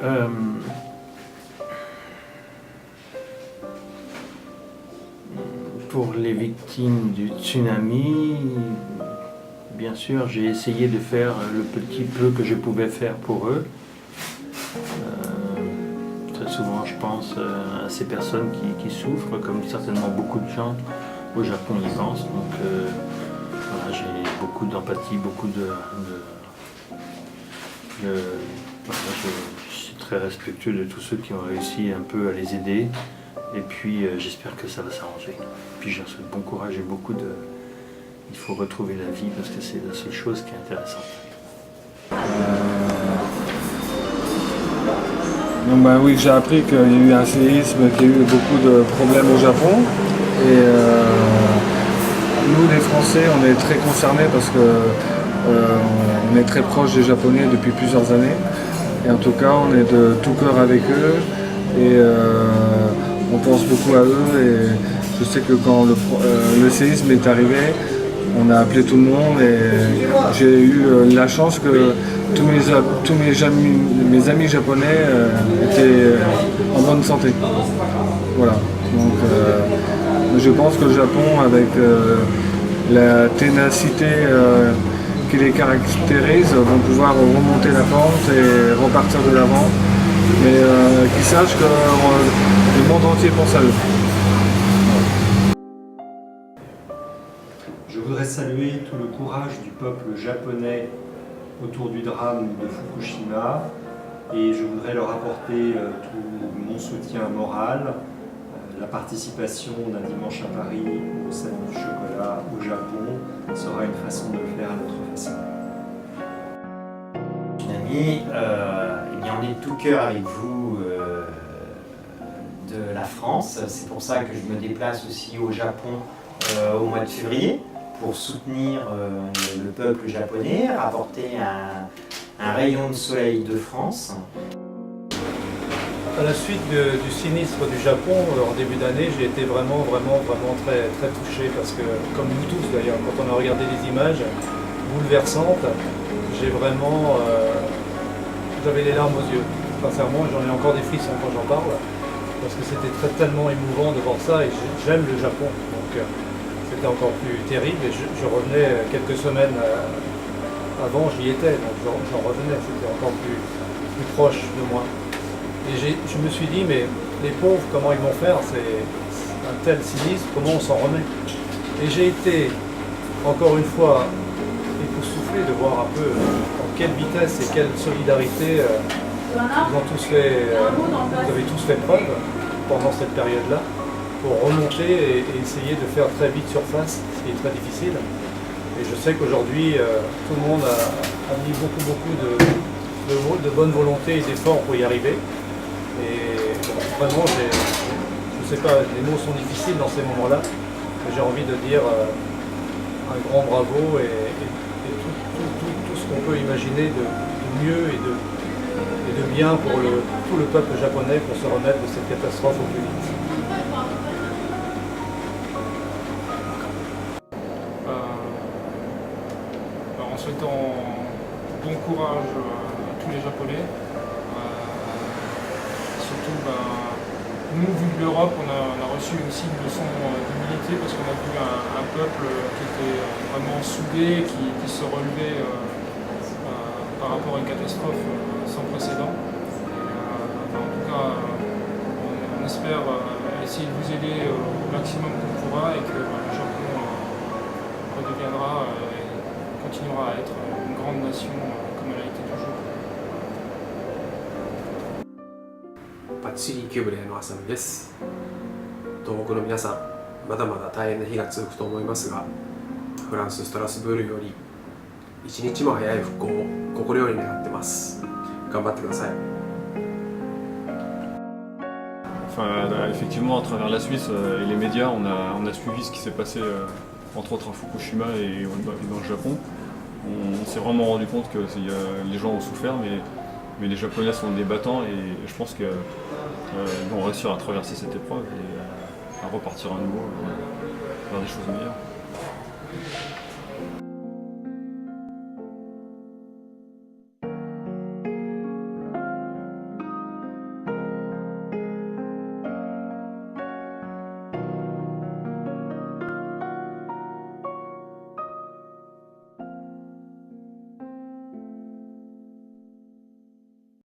Euh, pour les victimes du tsunami, bien sûr, j'ai essayé de faire le petit peu que je pouvais faire pour eux. Très souvent, je pense à ces personnes qui souffrent, comme certainement beaucoup de gens au Japon y pensent. Donc, voilà, j'ai beaucoup d'empathie, beaucoup voilà, je suis très respectueux de tous ceux qui ont réussi un peu à les aider. Et puis, j'espère que ça va s'arranger. Puis, je leur souhaite bon courage et beaucoup de... Il faut retrouver la vie parce que c'est la seule chose qui est intéressante. Donc oui, j'ai appris qu'il y a eu un séisme, qu'il y a eu beaucoup de problèmes au Japon. Et nous, les Français, on est très concernés parce que on est très proche des Japonais depuis plusieurs années. Et en tout cas, on est de tout cœur avec eux. Et on pense beaucoup à eux. Et je sais que quand le séisme est arrivé, on a appelé tout le monde et j'ai eu la chance que tous mes amis japonais étaient en bonne santé. Voilà. Donc je pense que le Japon, avec la ténacité qui les caractérise, vont pouvoir remonter la pente et repartir de l'avant. Mais qu'ils sachent que le monde entier pense à eux. Je voudrais saluer tout le courage du peuple japonais autour du drame de Fukushima et je voudrais leur apporter tout mon soutien moral, la participation d'un dimanche à Paris au Salon du chocolat au Japon sera une façon de le faire à notre façon. Tsunami, eh bien on est de tout cœur avec vous de la France. C'est pour ça que je me déplace aussi au Japon au mois de février pour soutenir le peuple japonais, apporter un rayon de soleil de France. À la suite du sinistre du Japon, en début d'année, j'ai été vraiment très touché parce que, comme nous tous d'ailleurs, quand on a regardé les images bouleversantes, j'avais les larmes aux yeux. Sincèrement, j'en ai encore des frissons quand j'en parle, parce que c'était tellement émouvant de voir ça et j'aime le Japon. Donc, c'était encore plus terrible et je revenais quelques semaines avant, j'y étais, donc j'en revenais, c'était encore plus proche de moi. Et je me suis dit, mais les pauvres, comment ils vont faire? C'est un tel sinistre, comment on s'en remet? Et j'ai été, encore une fois, époustouflé de voir un peu en quelle vitesse et quelle solidarité vous avez tous fait preuve pendant cette période-là, pour remonter et essayer de faire très vite surface, ce qui est très difficile. Et je sais qu'aujourd'hui, tout le monde a mis beaucoup de bonne volonté et d'efforts pour y arriver. Et bon, vraiment, je sais pas, les mots sont difficiles dans ces moments-là, mais j'ai envie de dire un grand bravo et tout ce qu'on peut imaginer de mieux et de bien pour tout le peuple japonais pour se remettre de cette catastrophe au plus vite. En souhaitant bon courage à tous les Japonais. Surtout, nous, vu de l'Europe, on a reçu aussi une leçon d'humilité parce qu'on a vu un peuple qui était vraiment soudé, qui se relevait par rapport à une catastrophe sans précédent. En tout cas, on espère essayer de vous aider au maximum qu'on pourra et que le Japon redeviendra et continuera à être une grande nation comme elle a été toujours. チリキューブレの浅見です。東北の皆さん、まだまだ大変な日が続くと思いますが、フランス・ストラスブールより一日も早い復興を心より願ってます。頑張ってください。Enfin, effectivement, à travers la Suisse et les médias, on a suivi ce qui s'est passé, entre autres à Fukushima et dans le Japon. On s'est vraiment rendu compte que les gens ont souffert, mais les Japonais sont des battants et je pense qu'ils vont réussir à traverser cette épreuve et à repartir à nouveau vers des choses meilleures.